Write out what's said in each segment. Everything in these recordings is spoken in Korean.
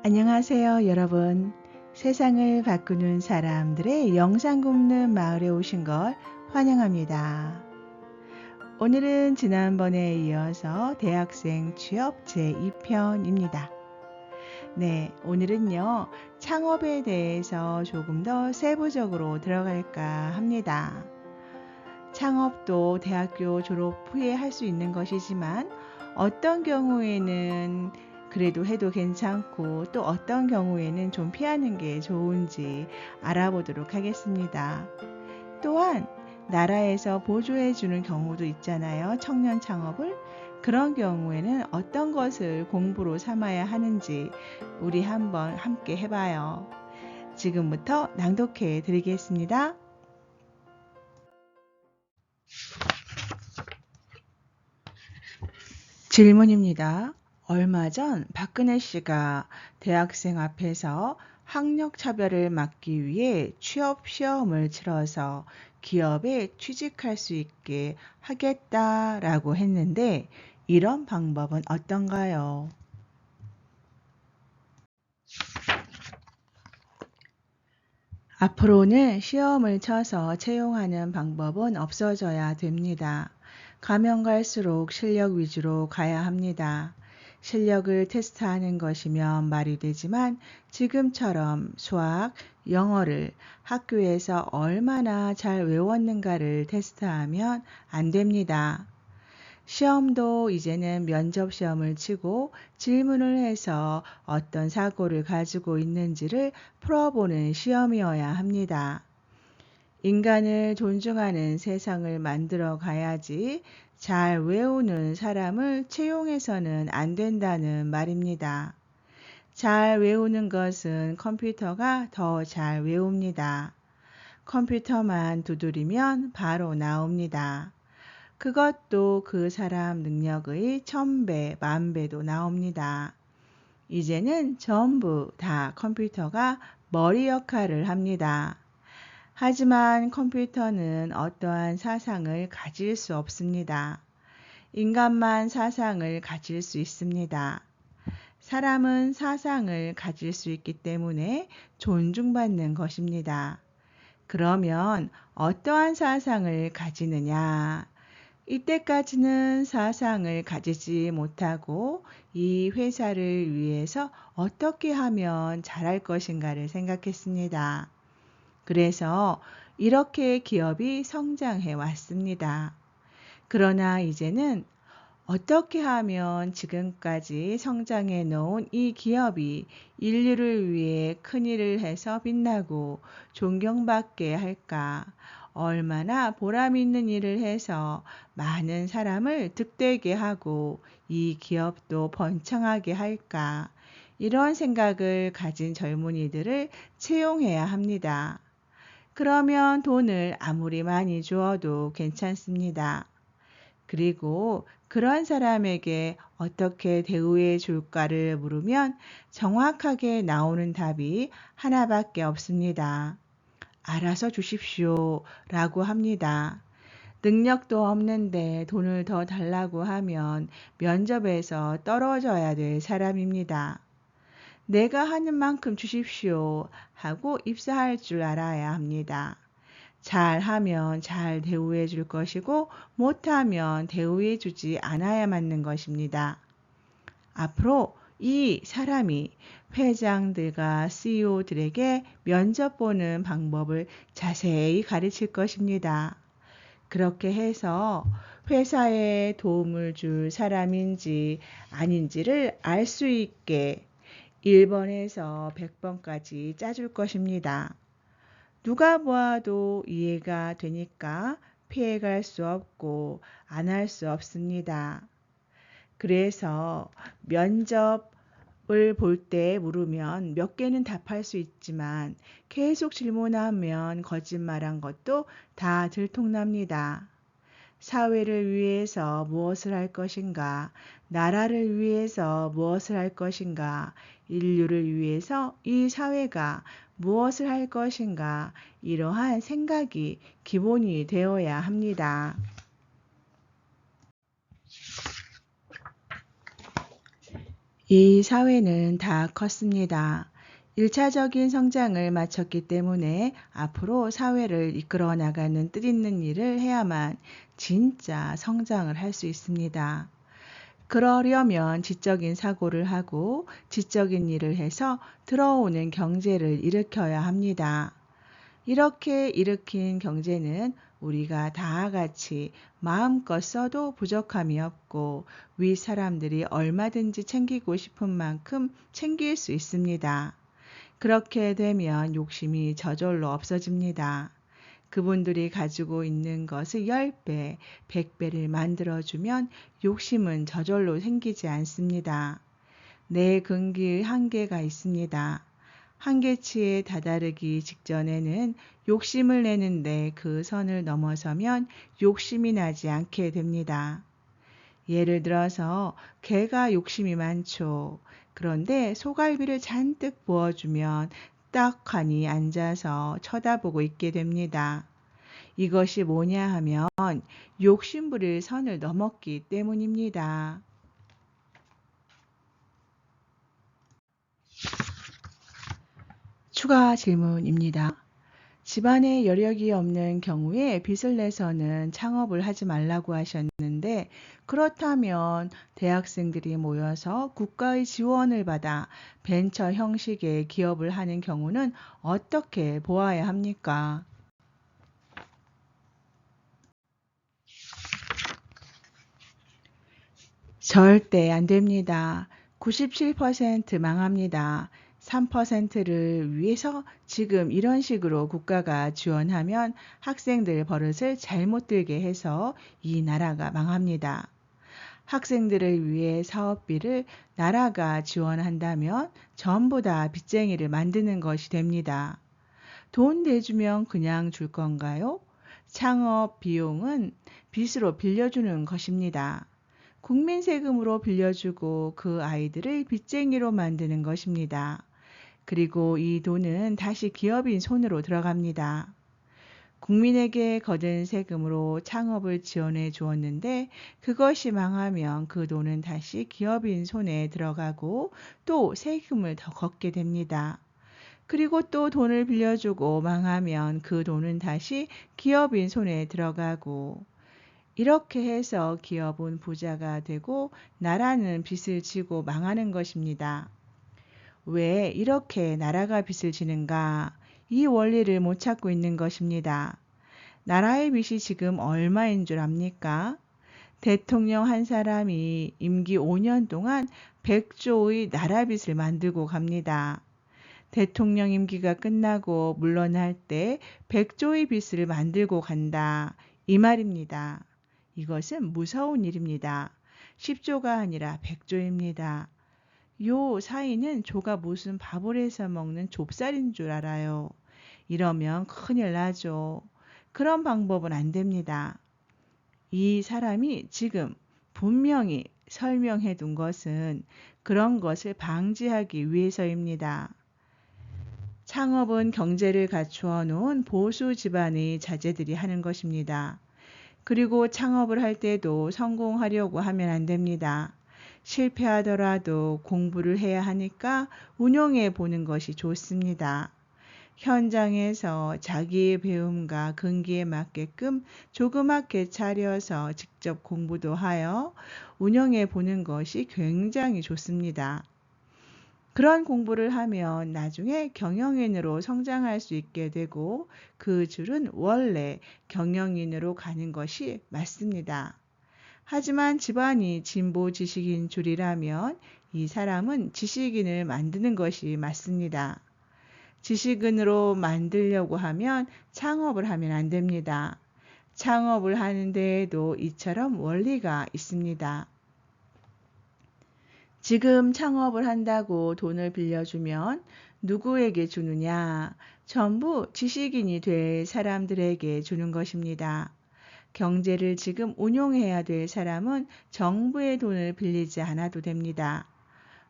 안녕하세요, 여러분. 세상을 바꾸는 사람들의 영상 굽는 마을에 오신 걸 환영합니다. 오늘은 지난번에 이어서 대학생 취업 제2편입니다. 네, 오늘은요, 창업에 대해서 조금 더 세부적으로 들어갈까 합니다. 창업도 대학교 졸업 후에 할 수 있는 것이지만 어떤 경우에는 그래도 해도 괜찮고 또 어떤 경우에는 좀 피하는 게 좋은지 알아보도록 하겠습니다. 또한 나라에서 보조해 주는 경우도 있잖아요. 청년 창업을. 그런 경우에는 어떤 것을 공부로 삼아야 하는지 우리 한번 함께 해봐요. 지금부터 낭독해 드리겠습니다. 질문입니다. 얼마 전 박근혜 씨가 대학생 앞에서 학력 차별을 막기 위해 취업 시험을 치러서 기업에 취직할 수 있게 하겠다라고 했는데 이런 방법은 어떤가요? 앞으로는 시험을 쳐서 채용하는 방법은 없어져야 됩니다. 가면 갈수록 실력 위주로 가야 합니다. 실력을 테스트하는 것이면 말이 되지만 지금처럼 수학, 영어를 학교에서 얼마나 잘 외웠는가를 테스트하면 안 됩니다. 시험도 이제는 면접 시험을 치고 질문을 해서 어떤 사고를 가지고 있는지를 풀어보는 시험이어야 합니다. 인간을 존중하는 세상을 만들어 가야지 잘 외우는 사람을 채용해서는 안 된다는 말입니다. 잘 외우는 것은 컴퓨터가 더 잘 외웁니다. 컴퓨터만 두드리면 바로 나옵니다. 그것도 그 사람 능력의 1000배, 10,000배도 나옵니다. 이제는 전부 다 컴퓨터가 머리 역할을 합니다. 하지만 컴퓨터는 어떠한 사상을 가질 수 없습니다. 인간만 사상을 가질 수 있습니다. 사람은 사상을 가질 수 있기 때문에 존중받는 것입니다. 그러면 어떠한 사상을 가지느냐? 이때까지는 사상을 가지지 못하고 이 회사를 위해서 어떻게 하면 잘할 것인가를 생각했습니다. 그래서 이렇게 기업이 성장해 왔습니다. 그러나 이제는 어떻게 하면 지금까지 성장해 놓은 이 기업이 인류를 위해 큰일을 해서 빛나고 존경받게 할까? 얼마나 보람 있는 일을 해서 많은 사람을 득되게 하고 이 기업도 번창하게 할까? 이런 생각을 가진 젊은이들을 채용해야 합니다. 그러면 돈을 아무리 많이 주어도 괜찮습니다. 그리고 그런 사람에게 어떻게 대우해 줄까를 물으면 정확하게 나오는 답이 하나밖에 없습니다. 알아서 주십시오 라고 합니다. 능력도 없는데 돈을 더 달라고 하면 면접에서 떨어져야 될 사람입니다. 내가 하는 만큼 주십시오 하고 입사할 줄 알아야 합니다. 잘하면 잘 대우해 줄 것이고 못하면 대우해 주지 않아야 맞는 것입니다. 앞으로 이 사람이 회장들과 CEO들에게 면접 보는 방법을 자세히 가르칠 것입니다. 그렇게 해서 회사에 도움을 줄 사람인지 아닌지를 알 수 있게 1번에서 100번까지 짜줄 것입니다. 누가 보아도 이해가 되니까 피해갈 수 없고 안 할 수 없습니다. 그래서 면접을 볼 때 물으면 몇 개는 답할 수 있지만 계속 질문하면 거짓말한 것도 다 들통납니다. 사회를 위해서 무엇을 할 것인가, 나라를 위해서 무엇을 할 것인가, 인류를 위해서 이 사회가 무엇을 할 것인가, 이러한 생각이 기본이 되어야 합니다. 이 사회는 다 컸습니다. 1차적인 성장을 마쳤기 때문에 앞으로 사회를 이끌어 나가는 뜻있는 일을 해야만 진짜 성장을 할 수 있습니다. 그러려면 지적인 사고를 하고 지적인 일을 해서 들어오는 경제를 일으켜야 합니다. 이렇게 일으킨 경제는 우리가 다 같이 마음껏 써도 부족함이 없고 위 사람들이 얼마든지 챙기고 싶은 만큼 챙길 수 있습니다. 그렇게 되면 욕심이 저절로 없어집니다. 그분들이 가지고 있는 것을 10배, 100배를 만들어주면 욕심은 저절로 생기지 않습니다. 내 근기의 한계가 있습니다. 한계치에 다다르기 직전에는 욕심을 내는데 그 선을 넘어서면 욕심이 나지 않게 됩니다. 예를 들어서 개가 욕심이 많죠. 그런데 소갈비를 잔뜩 부어주면 떡하니 앉아서 쳐다보고 있게 됩니다. 이것이 뭐냐 하면 욕심부릴 선을 넘었기 때문입니다. 추가 질문입니다. 집안에 여력이 없는 경우에 빚을 내서는 창업을 하지 말라고 하셨는데 그렇다면 대학생들이 모여서 국가의 지원을 받아 벤처 형식의 기업을 하는 경우는 어떻게 보아야 합니까? 절대 안 됩니다. 97% 망합니다. 3%를 위해서 지금 이런 식으로 국가가 지원하면 학생들 버릇을 잘못 들게 해서 이 나라가 망합니다. 학생들을 위해 사업비를 나라가 지원한다면 전부 다 빚쟁이를 만드는 것이 됩니다. 돈 내주면 그냥 줄 건가요? 창업 비용은 빚으로 빌려주는 것입니다. 국민 세금으로 빌려주고 그 아이들을 빚쟁이로 만드는 것입니다. 그리고 이 돈은 다시 기업인 손으로 들어갑니다. 국민에게 거둔 세금으로 창업을 지원해 주었는데 그것이 망하면 그 돈은 다시 기업인 손에 들어가고 또 세금을 더 걷게 됩니다. 그리고 또 돈을 빌려주고 망하면 그 돈은 다시 기업인 손에 들어가고 이렇게 해서 기업은 부자가 되고 나라는 빚을 지고 망하는 것입니다. 왜 이렇게 나라가 빚을 지는가? 이 원리를 못 찾고 있는 것입니다. 나라의 빚이 지금 얼마인 줄 압니까? 대통령 한 사람이 임기 5년 동안 100조의 나라 빚을 만들고 갑니다. 대통령 임기가 끝나고 물러날 때 100조의 빚을 만들고 간다. 이 말입니다. 이것은 무서운 일입니다. 10조가 아니라 100조입니다. 요 사이는 조가 무슨 밥을 해서 먹는 좁쌀인 줄 알아요. 이러면 큰일 나죠. 그런 방법은 안 됩니다. 이 사람이 지금 분명히 설명해 둔 것은 그런 것을 방지하기 위해서입니다. 창업은 경제를 갖추어 놓은 보수 집안의 자제들이 하는 것입니다. 그리고 창업을 할 때도 성공하려고 하면 안 됩니다. 실패하더라도 공부를 해야 하니까 운용해 보는 것이 좋습니다. 현장에서 자기의 배움과 근기에 맞게끔 조그맣게 차려서 직접 공부도 하여 운영해 보는 것이 굉장히 좋습니다. 그런 공부를 하면 나중에 경영인으로 성장할 수 있게 되고 그 줄은 원래 경영인으로 가는 것이 맞습니다. 하지만 집안이 진보 지식인 줄이라면 이 사람은 지식인을 만드는 것이 맞습니다. 지식인으로 만들려고 하면 창업을 하면 안 됩니다. 창업을 하는 데에도 이처럼 원리가 있습니다. 지금 창업을 한다고 돈을 빌려주면 누구에게 주느냐? 전부 지식인이 될 사람들에게 주는 것입니다. 경제를 지금 운용해야 될 사람은 정부의 돈을 빌리지 않아도 됩니다.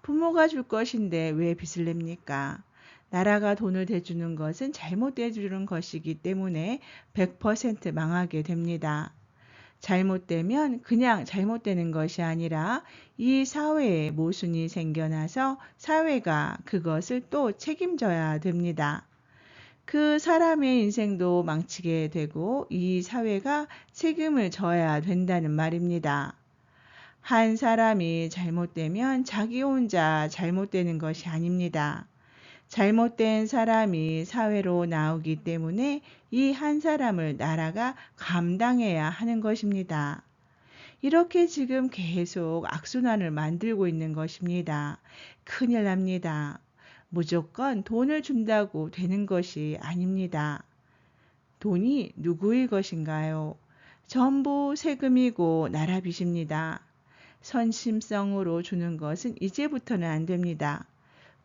부모가 줄 것인데 왜 빚을 냅니까? 나라가 돈을 대주는 것은 잘못 대주는 것이기 때문에 100% 망하게 됩니다. 잘못되면 그냥 잘못되는 것이 아니라 이 사회에 모순이 생겨나서 사회가 그것을 또 책임져야 됩니다. 그 사람의 인생도 망치게 되고 이 사회가 책임을 져야 된다는 말입니다. 한 사람이 잘못되면 자기 혼자 잘못되는 것이 아닙니다. 잘못된 사람이 사회로 나오기 때문에 이 한 사람을 나라가 감당해야 하는 것입니다. 이렇게 지금 계속 악순환을 만들고 있는 것입니다. 큰일 납니다. 무조건 돈을 준다고 되는 것이 아닙니다. 돈이 누구의 것인가요? 전부 세금이고 나라 빚입니다. 선심성으로 주는 것은 이제부터는 안 됩니다.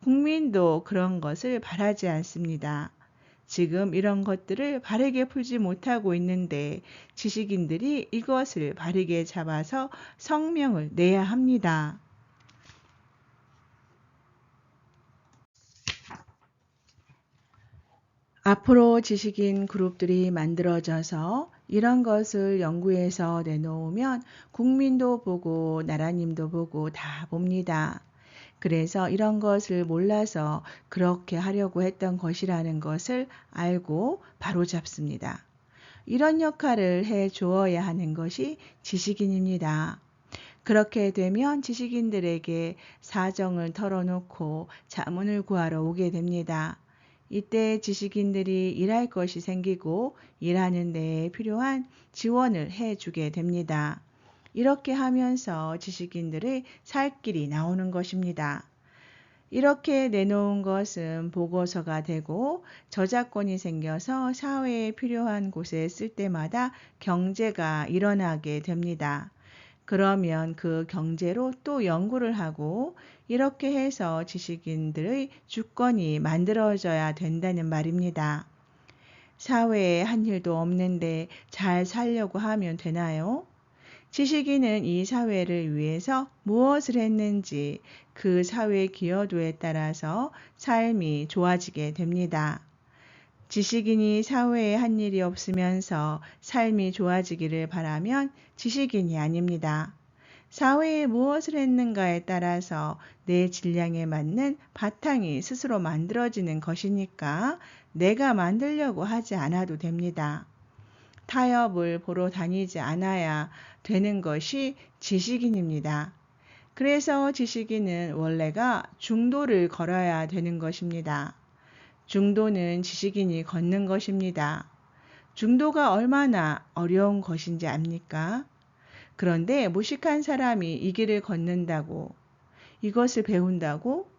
국민도 그런 것을 바라지 않습니다. 지금 이런 것들을 바르게 풀지 못하고 있는데 지식인들이 이것을 바르게 잡아서 성명을 내야 합니다. 앞으로 지식인 그룹들이 만들어져서 이런 것을 연구해서 내놓으면 국민도 보고 나라님도 보고 다 봅니다. 그래서 이런 것을 몰라서 그렇게 하려고 했던 것이라는 것을 알고 바로잡습니다. 이런 역할을 해 주어야 하는 것이 지식인입니다. 그렇게 되면 지식인들에게 사정을 털어놓고 자문을 구하러 오게 됩니다. 이때 지식인들이 일할 것이 생기고 일하는 데에 필요한 지원을 해주게 됩니다. 이렇게 하면서 지식인들의 살 길이 나오는 것입니다. 이렇게 내놓은 것은 보고서가 되고 저작권이 생겨서 사회에 필요한 곳에 쓸 때마다 경제가 일어나게 됩니다. 그러면 그 경제로 또 연구를 하고 이렇게 해서 지식인들의 주권이 만들어져야 된다는 말입니다. 사회에 한 일도 없는데 잘 살려고 하면 되나요? 지식인은 이 사회를 위해서 무엇을 했는지 그 사회 기여도에 따라서 삶이 좋아지게 됩니다. 지식인이 사회에 한 일이 없으면서 삶이 좋아지기를 바라면 지식인이 아닙니다. 사회에 무엇을 했는가에 따라서 내 질량에 맞는 바탕이 스스로 만들어지는 것이니까 내가 만들려고 하지 않아도 됩니다. 타협을 보러 다니지 않아야 되는 것이 지식인입니다. 그래서 지식인은 원래가 중도를 걸어야 되는 것입니다. 중도는 지식인이 걷는 것입니다. 중도가 얼마나 어려운 것인지 압니까? 그런데 무식한 사람이 이 길을 걷는다고, 이것을 배운다고?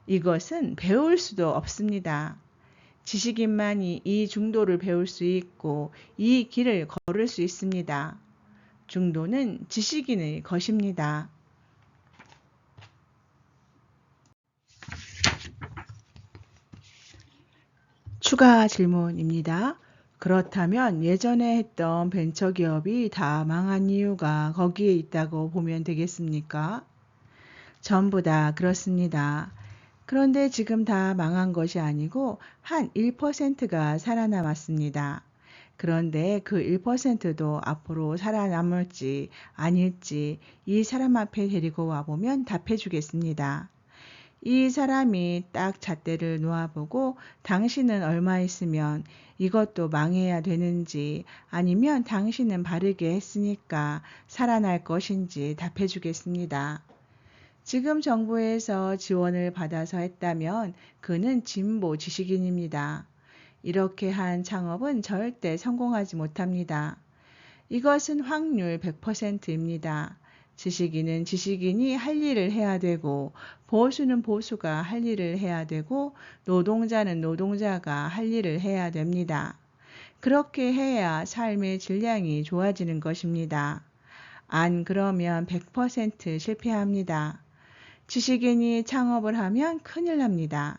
이것은 배울 수도 없습니다. 지식인만이 이 중도를 배울 수 있고 이 길을 걸을 수 있습니다. 중도는 지식인의 것입니다. 추가 질문입니다. 그렇다면 예전에 했던 벤처기업이 다 망한 이유가 거기에 있다고 보면 되겠습니까? 전부 다 그렇습니다. 그런데 지금 다 망한 것이 아니고 한 1%가 살아남았습니다. 그런데 그 1%도 앞으로 살아남을지 아닐지 이 사람 앞에 데리고 와보면 답해 주겠습니다. 이 사람이 딱 잣대를 놓아보고 당신은 얼마 있으면 이것도 망해야 되는지 아니면 당신은 바르게 했으니까 살아날 것인지 답해 주겠습니다. 지금 정부에서 지원을 받아서 했다면 그는 진보 지식인입니다. 이렇게 한 창업은 절대 성공하지 못합니다. 이것은 확률 100%입니다. 지식인은 지식인이 할 일을 해야 되고 보수는 보수가 할 일을 해야 되고 노동자는 노동자가 할 일을 해야 됩니다. 그렇게 해야 삶의 질량이 좋아지는 것입니다. 안 그러면 100% 실패합니다. 지식인이 창업을 하면 큰일 납니다.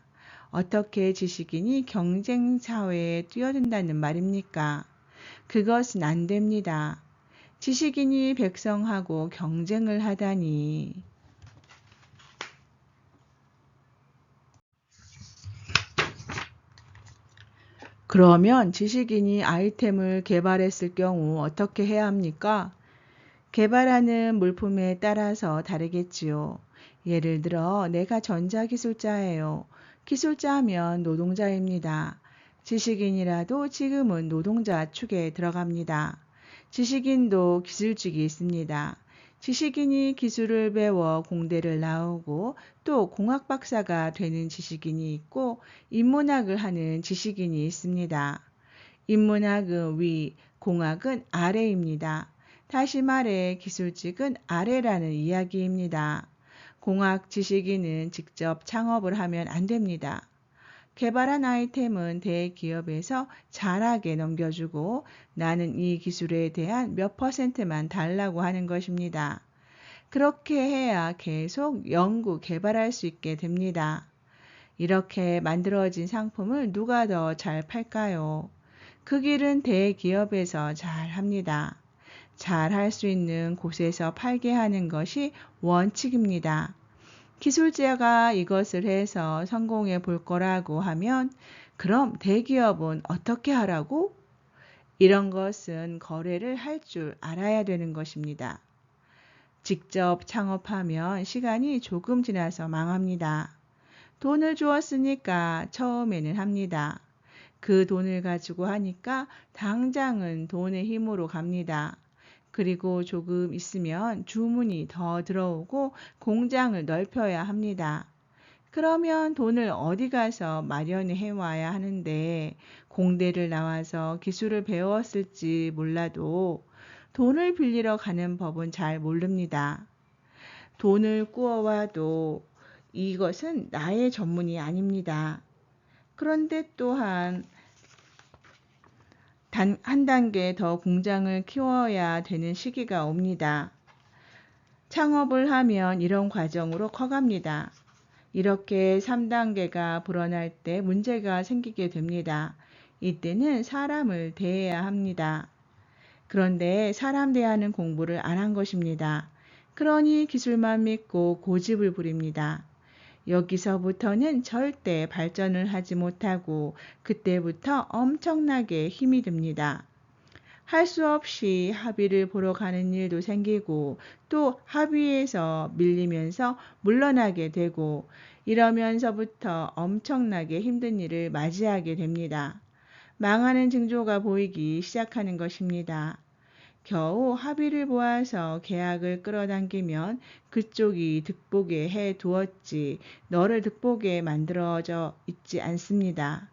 어떻게 지식인이 경쟁 사회에 뛰어든다는 말입니까? 그것은 안 됩니다. 지식인이 백성하고 경쟁을 하다니. 그러면 지식인이 아이템을 개발했을 경우 어떻게 해야 합니까? 개발하는 물품에 따라서 다르겠지요. 예를 들어 내가 전자기술자예요. 기술자면 노동자입니다. 지식인이라도 지금은 노동자 축에 들어갑니다. 지식인도 기술직이 있습니다. 지식인이 기술을 배워 공대를 나오고 또 공학 박사가 되는 지식인이 있고 인문학을 하는 지식인이 있습니다. 인문학은 위, 공학은 아래입니다. 다시 말해 기술직은 아래라는 이야기입니다. 공학 지식인은 직접 창업을 하면 안 됩니다. 개발한 아이템은 대기업에서 잘하게 넘겨주고 나는 이 기술에 대한 몇 %만 달라고 하는 것입니다. 그렇게 해야 계속 연구, 개발할 수 있게 됩니다. 이렇게 만들어진 상품을 누가 더 잘 팔까요? 그 길은 대기업에서 잘 합니다. 잘 할 수 있는 곳에서 팔게 하는 것이 원칙입니다. 기술자가 이것을 해서 성공해 볼 거라고 하면 그럼 대기업은 어떻게 하라고? 이런 것은 거래를 할 줄 알아야 되는 것입니다. 직접 창업하면 시간이 조금 지나서 망합니다. 돈을 주었으니까 처음에는 합니다. 그 돈을 가지고 하니까 당장은 돈의 힘으로 갑니다. 그리고 조금 있으면 주문이 더 들어오고 공장을 넓혀야 합니다. 그러면 돈을 어디 가서 마련해 와야 하는데 공대를 나와서 기술을 배웠을지 몰라도 돈을 빌리러 가는 법은 잘 모릅니다. 돈을 꾸어와도 이것은 나의 전문이 아닙니다. 그런데 또한 한 단계 더 공장을 키워야 되는 시기가 옵니다. 창업을 하면 이런 과정으로 커갑니다. 이렇게 3단계가 불어날 때 문제가 생기게 됩니다. 이때는 사람을 대해야 합니다. 그런데 사람 대하는 공부를 안 한 것입니다. 그러니 기술만 믿고 고집을 부립니다. 여기서부터는 절대 발전을 하지 못하고 그때부터 엄청나게 힘이 듭니다. 할 수 없이 합의를 보러 가는 일도 생기고 또 합의에서 밀리면서 물러나게 되고 이러면서부터 엄청나게 힘든 일을 맞이하게 됩니다. 망하는 징조가 보이기 시작하는 것입니다. 겨우 합의를 보아서 계약을 끌어당기면 그쪽이 득보게 해 두었지 너를 득보게 만들어져 있지 않습니다.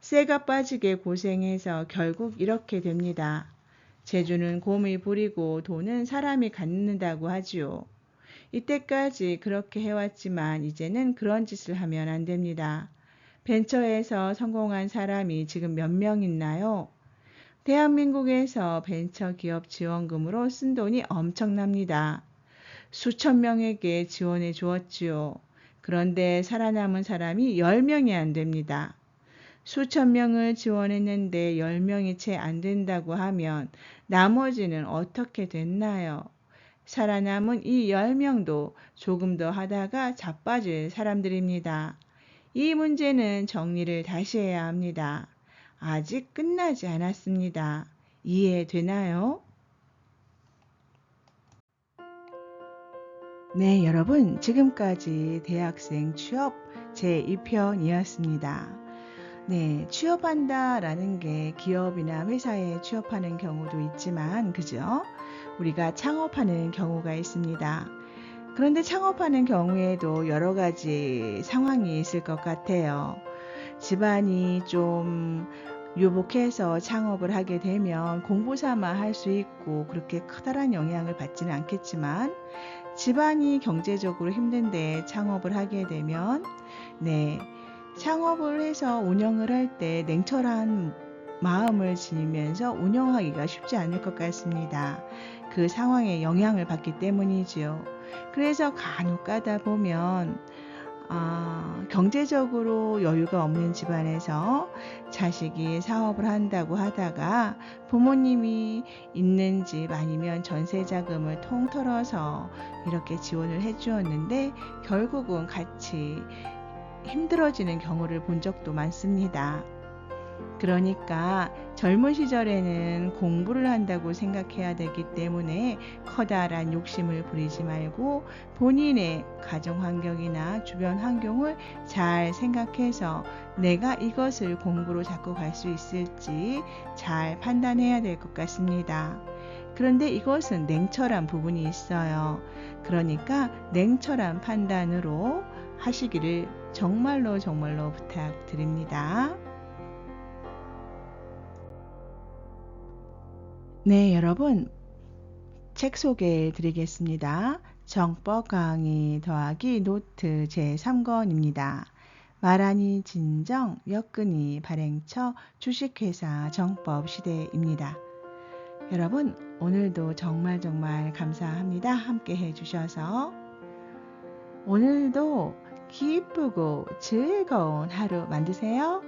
쇠가 빠지게 고생해서 결국 이렇게 됩니다. 재주는 곰이 부리고 돈은 사람이 갖는다고 하지요. 이때까지 그렇게 해왔지만 이제는 그런 짓을 하면 안 됩니다. 벤처에서 성공한 사람이 지금 몇 명 있나요? 대한민국에서 벤처기업 지원금으로 쓴 돈이 엄청납니다. 수천 명에게 지원해 주었지요. 그런데 살아남은 사람이 10명이 안 됩니다. 수천 명을 지원했는데 10명이 채 안 된다고 하면 나머지는 어떻게 됐나요? 살아남은 이 10명도 조금 더 하다가 자빠질 사람들입니다. 이 문제는 정리를 다시 해야 합니다. 아직 끝나지 않았습니다. 이해되나요? 네, 여러분, 지금까지 대학생 취업 제2편이었습니다. 네, 취업한다라는 게 기업이나 회사에 취업하는 경우도 있지만, 그죠? 우리가 창업하는 경우가 있습니다. 그런데 창업하는 경우에도 여러 가지 상황이 있을 것 같아요. 집안이 좀 유복해서 창업을 하게 되면 공부 삼아 할 수 있고 그렇게 커다란 영향을 받지는 않겠지만 집안이 경제적으로 힘든데 창업을 하게 되면 창업을 해서 운영을 할 때 냉철한 마음을 지니면서 운영하기가 쉽지 않을 것 같습니다. 그 상황에 영향을 받기 때문이지요. 그래서 간혹 가다 보면 경제적으로 여유가 없는 집안에서 자식이 사업을 한다고 하다가 부모님이 있는 집 아니면 전세 자금을 통틀어서 이렇게 지원을 해주었는데 결국은 같이 힘들어지는 경우를 본 적도 많습니다. 그러니까 젊은 시절에는 공부를 한다고 생각해야 되기 때문에 커다란 욕심을 부리지 말고 본인의 가정 환경이나 주변 환경을 잘 생각해서 내가 이것을 공부로 잡고 갈 수 있을지 잘 판단해야 될 것 같습니다. 그런데 이것은 냉철한 부분이 있어요. 그러니까 냉철한 판단으로 하시기를 정말로 정말로 부탁드립니다. 네, 여러분, 책 소개해 드리겠습니다. 정법 강의 더하기 노트 제3권입니다. 말하니 진정, 역근이 발행처 주식회사 정법 시대입니다. 여러분, 오늘도 정말 정말 감사합니다. 함께 해주셔서. 오늘도 기쁘고 즐거운 하루 만드세요.